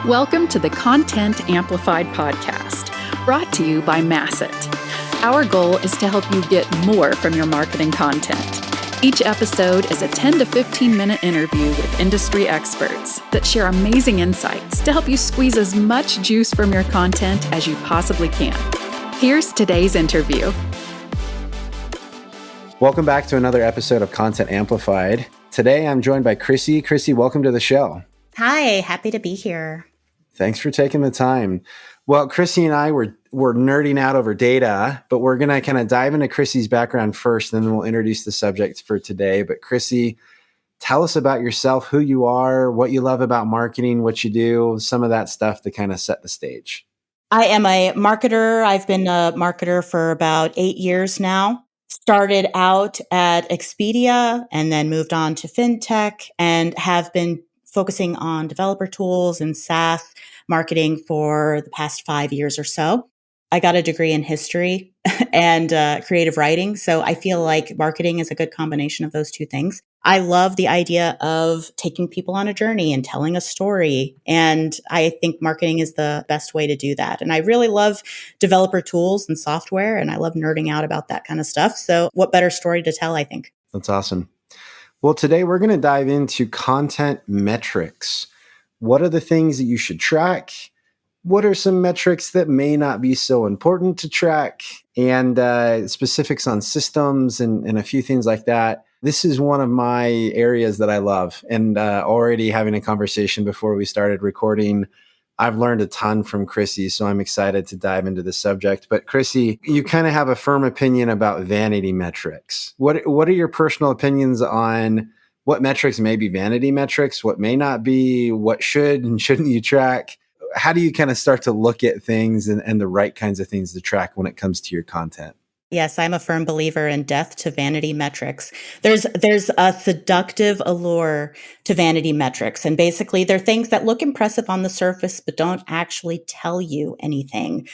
Welcome to the Content Amplified podcast, brought to you by Masset. Our goal is to help you get more from your marketing content. Each episode is a 10 to 15 minute interview with industry experts that share amazing insights to help you squeeze as much juice from your content as you possibly can. Here's today's interview. Welcome back to another episode of Content Amplified. Today I'm joined by Chrissy. Chrissy, welcome to the show. Hi, happy to be here. Thanks for taking the time. Well, Chrissy and I were nerding out over data, but we're going to kind of dive into Chrissy's background first, and then we'll introduce the subject for today. But Chrissy, tell us about yourself, who you are, what you love about marketing, what you do, some of that stuff to kind of set the stage. I am a marketer. I've been a marketer for about 8 years now. Started out at Expedia and then moved on to FinTech and have been focusing on developer tools and SaaS marketing for the past 5 years or so. I got a degree in history and creative writing. So I feel like marketing is a good combination of those two things. I love the idea of taking people on a journey and telling a story. And I think marketing is the best way to do that. And I really love developer tools and software, and I love nerding out about that kind of stuff. So what better story to tell, I think. That's awesome. Well, today we're going to dive into content metrics. What are the things that you should track? What are some metrics that may not be so important to track? And specifics on systems and a few things like that. This is one of my areas that I love. And already having a conversation before we started recording, I've learned a ton from Chrissy, so I'm excited to dive into the subject. But Chrissy, you kind of have a firm opinion about vanity metrics. What are your personal opinions on what metrics may be vanity metrics, what may not be, what should and shouldn't you track? How do you kind of start to look at things and the right kinds of things to track when it comes to your content? Yes, I'm a firm believer in death to vanity metrics. There's a seductive allure to vanity metrics. And basically, they're things that look impressive on the surface, but don't actually tell you anything.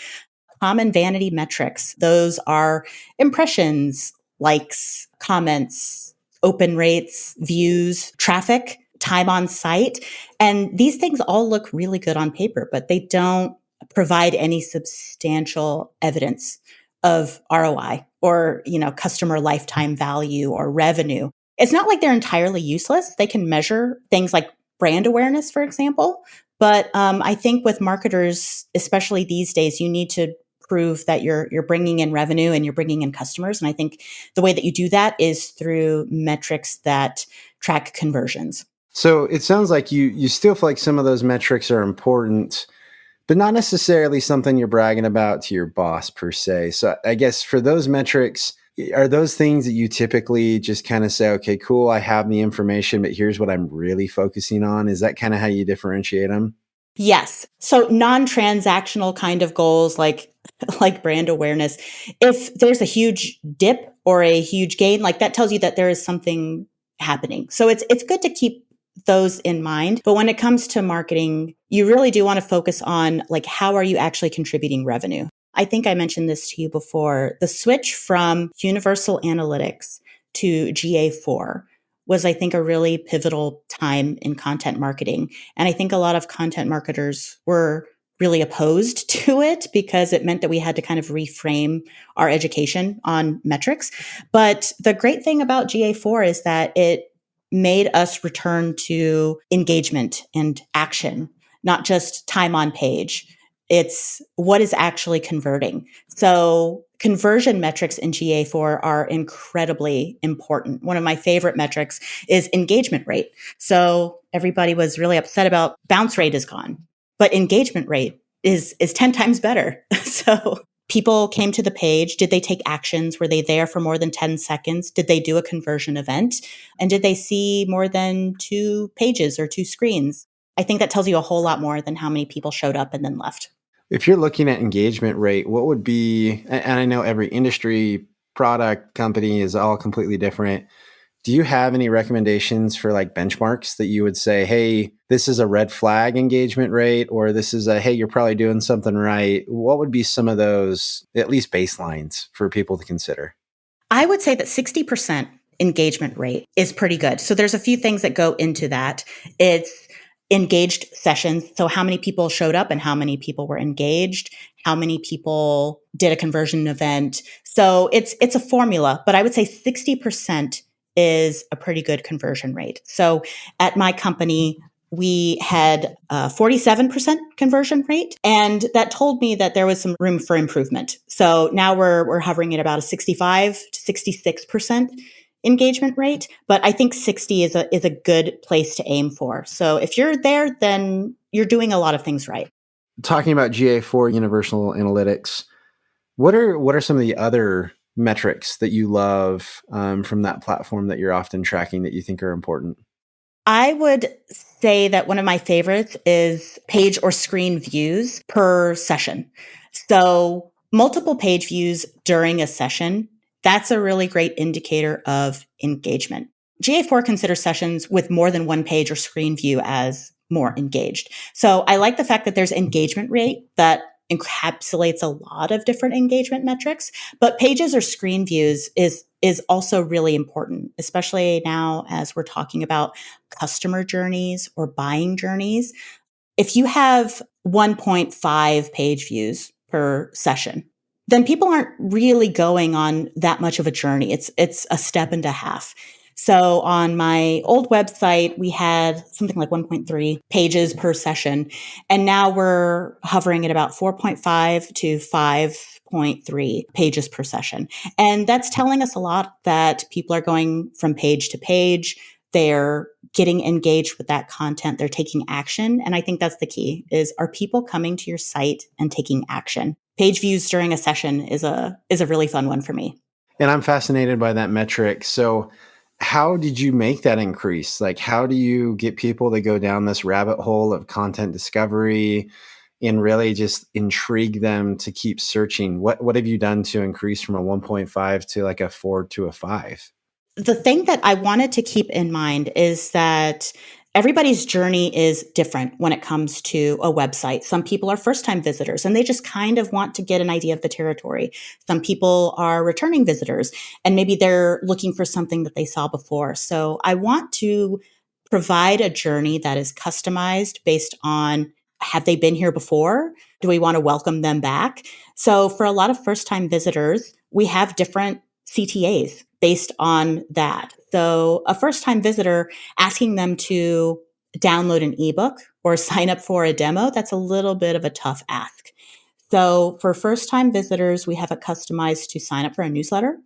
Common vanity metrics, those are impressions, likes, comments, open rates, views, traffic, time on site. And these things all look really good on paper, but they don't provide any substantial evidence of ROI or, customer lifetime value or revenue. It's not like they're entirely useless. They can measure things like brand awareness, for example. But I think with marketers, especially these days, you need to prove that you're bringing in revenue and you're bringing in customers. And I think the way that you do that is through metrics that track conversions. So it sounds like you still feel like some of those metrics are important, but not necessarily something you're bragging about to your boss per se. So I guess for those metrics, are those things that you typically just kind of say, okay, cool, I have the information, but here's what I'm really focusing on? Is that kind of how you differentiate them? Yes. So non-transactional kind of goals like brand awareness, if there's a huge dip or a huge gain, like that tells you that there is something happening. So it's good to keep those in mind. But when it comes to marketing, you really do want to focus on how are you actually contributing revenue? I think I mentioned this to you before. The switch from Universal Analytics to GA4 was, I think, a really pivotal time in content marketing. And I think a lot of content marketers were really opposed to it because it meant that we had to kind of reframe our education on metrics. But the great thing about GA4 is that it made us return to engagement and action, not just time on page. It's what is actually converting. So conversion metrics in GA4 are incredibly important. One of my favorite metrics is engagement rate. So everybody was really upset about bounce rate is gone, but engagement rate is 10 times better. So people came to the page. Did they take actions? Were they there for more than 10 seconds? Did they do a conversion event? And did they see more than 2 pages or 2 screens? I think that tells you a whole lot more than how many people showed up and then left. If you're looking at engagement rate, what would be, and I know every industry, product, company is all completely different. Do you have any recommendations for benchmarks that you would say, hey, this is a red flag engagement rate, or this is hey, you're probably doing something right? What would be some of those, at least baselines for people to consider? I would say that 60% engagement rate is pretty good. So there's a few things that go into that. It's engaged sessions. So how many people showed up and how many people were engaged, how many people did a conversion event. So it's a formula, but I would say 60% is a pretty good conversion rate. So at my company, we had a 47% conversion rate, and that told me that there was some room for improvement. So now we're hovering at about a 65 to 66% engagement rate, but I think 60 is a good place to aim for. So if you're there, then you're doing a lot of things right. Talking about GA4 Universal Analytics, what are some of the other metrics that you love from that platform that you're often tracking that you think are important? I would say that one of my favorites is page or screen views per session. So multiple page views during a session, that's a really great indicator of engagement. GA4 considers sessions with more than one page or screen view as more engaged. So I like the fact that there's engagement rate that encapsulates a lot of different engagement metrics, but pages or screen views is also really important, especially now as we're talking about customer journeys or buying journeys. If you have 1.5 page views per session, then people aren't really going on that much of a journey. It's a step and a half. So on my old website, we had something like 1.3 pages per session. And now we're hovering at about 4.5 to 5.3 pages per session. And that's telling us a lot that people are going from page to page. They're getting engaged with that content. They're taking action. And I think that's the key is, are people coming to your site and taking action? Page views during a session is a really fun one for me. And I'm fascinated by that metric. So how did you make that increase? Like, how do you get people to go down this rabbit hole of content discovery and really just intrigue them to keep searching? What have you done to increase from a 1.5 to like a 4 to a 5? The thing that I wanted to keep in mind is that everybody's journey is different when it comes to a website. Some people are first-time visitors and they just kind of want to get an idea of the territory. Some people are returning visitors and maybe they're looking for something that they saw before. So I want to provide a journey that is customized based on, have they been here before? Do we want to welcome them back? So for a lot of first-time visitors, we have different CTAs based on that. So a first-time visitor, asking them to download an ebook or sign up for a demo, that's a little bit of a tough ask. So for first-time visitors, we have it customized to sign up for a newsletter,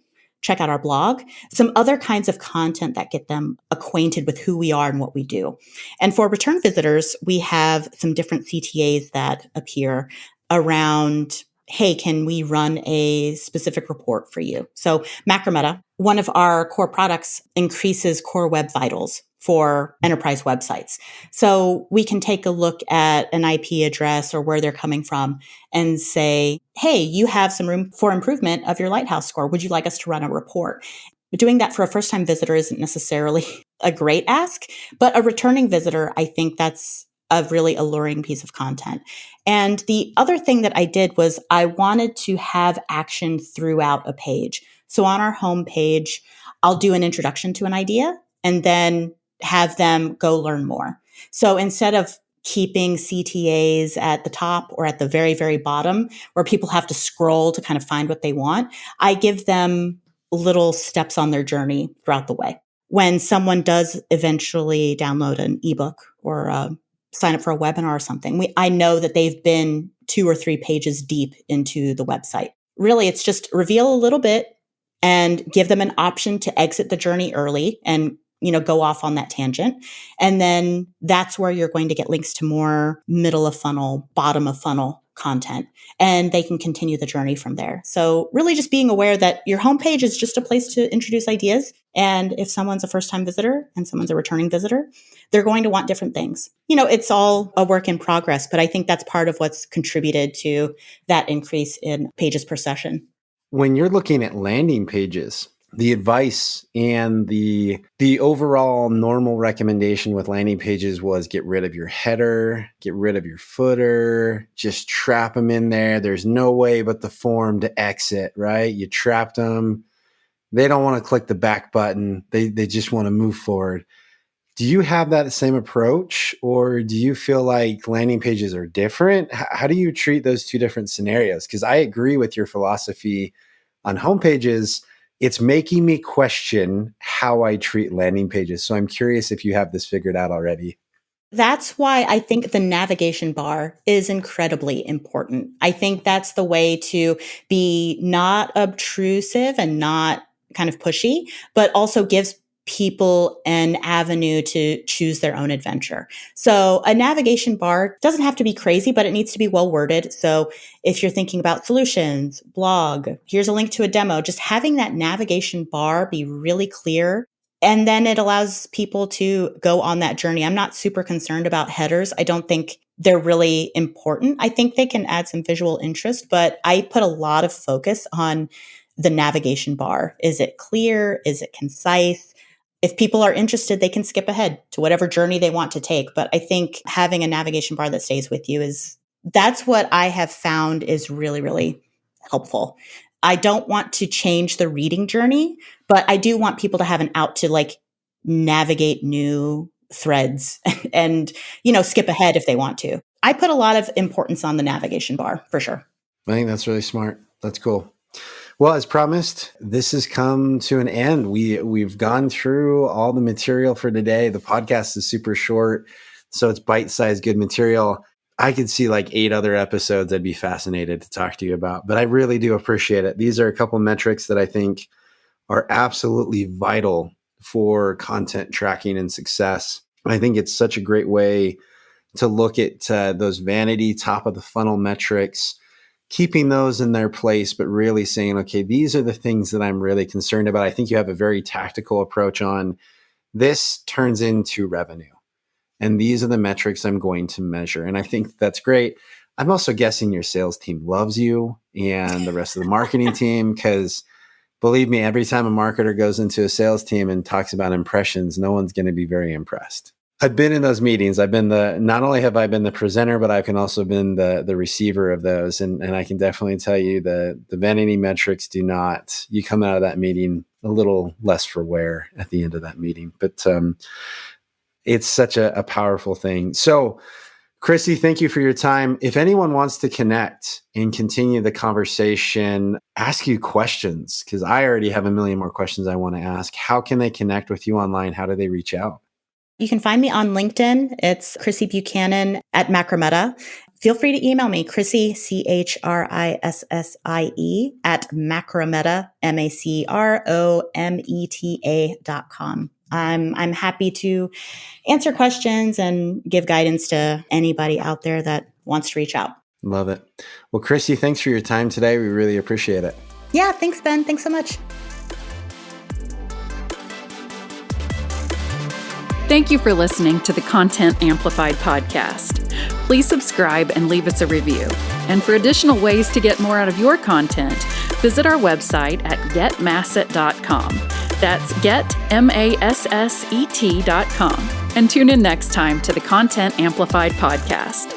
check out our blog, some other kinds of content that get them acquainted with who we are and what we do. And for return visitors, we have some different CTAs that appear around, hey, can we run a specific report for you? So Macrometa, one of our core products, increases core web vitals for enterprise websites. So we can take a look at an IP address or where they're coming from and say, hey, you have some room for improvement of your Lighthouse score. Would you like us to run a report? But doing that for a first-time visitor isn't necessarily a great ask, but a returning visitor, I think that's a really alluring piece of content. And the other thing that I did was I wanted to have action throughout a page. So on our home page, I'll do an introduction to an idea and then have them go learn more. So instead of keeping CTAs at the top or at the very, very bottom where people have to scroll to kind of find what they want, I give them little steps on their journey throughout the way. When someone does eventually download an ebook or sign up for a webinar or something, I know that they've been 2 or 3 pages deep into the website. Really, it's just reveal a little bit and give them an option to exit the journey early and go off on that tangent. And then that's where you're going to get links to more middle of funnel, bottom of funnel content, and they can continue the journey from there. So really just being aware that your homepage is just a place to introduce ideas. And if someone's a first-time visitor and someone's a returning visitor, they're going to want different things. It's all a work in progress, but I think that's part of what's contributed to that increase in pages per session. When you're looking at landing pages, the advice and the overall normal recommendation with landing pages was get rid of your header, get rid of your footer, just trap them in there. There's no way but the form to exit, right? You trapped them. They don't want to click the back button. They just want to move forward. Do you have that same approach, or do you feel like landing pages are different? How do you treat those two different scenarios? Because I agree with your philosophy on homepages. It's making me question how I treat landing pages. So I'm curious if you have this figured out already. That's why I think the navigation bar is incredibly important. I think that's the way to be not obtrusive and not kind of pushy, but also gives people an avenue to choose their own adventure. So a navigation bar doesn't have to be crazy, but it needs to be well worded. So if you're thinking about solutions, blog, here's a link to a demo, just having that navigation bar be really clear, and then it allows people to go on that journey. I'm not super concerned about headers. I don't think they're really important. I think they can add some visual interest, but I put a lot of focus on the navigation bar. Is it clear? Is it concise? If people are interested, they can skip ahead to whatever journey they want to take. But I think having a navigation bar that stays with you that's what I have found is really, really helpful. I don't want to change the reading journey, but I do want people to have an out to like navigate new threads and, skip ahead if they want to. I put a lot of importance on the navigation bar for sure. I think that's really smart. That's cool. Well, as promised, this has come to an end. We've gone through all the material for today. The podcast is super short, so it's bite-sized good material. I could see like 8 other episodes I'd be fascinated to talk to you about, but I really do appreciate it. These are a couple metrics that I think are absolutely vital for content tracking and success. I think it's such a great way to look at those vanity top of the funnel metrics, keeping those in their place, but really saying, okay, these are the things that I'm really concerned about. I think you have a very tactical approach on this turns into revenue. And these are the metrics I'm going to measure. And I think that's great. I'm also guessing your sales team loves you and the rest of the marketing team, because believe me, every time a marketer goes into a sales team and talks about impressions, no one's going to be very impressed. I've been in those meetings. Not only have I been the presenter, but I can also been the receiver of those. And I can definitely tell you the vanity metrics you come out of that meeting a little less for wear at the end of that meeting. But it's such a powerful thing. So, Chrissy, thank you for your time. If anyone wants to connect and continue the conversation, ask you questions, because I already have a million more questions I want to ask. How can they connect with you online? How do they reach out? You can find me on LinkedIn. It's Chrissy Buchanan at Macrometa. Feel free to email me, Chrissy, CHRISSIE, at Macrometa, MACROMETA.com. I'm happy to answer questions and give guidance to anybody out there that wants to reach out. Love it. Well, Chrissy, thanks for your time today. We really appreciate it. Yeah, thanks, Ben. Thanks so much. Thank you for listening to the Content Amplified podcast. Please subscribe and leave us a review. And for additional ways to get more out of your content, visit our website at getmasset.com. That's getmasset.com. And tune in next time to the Content Amplified podcast.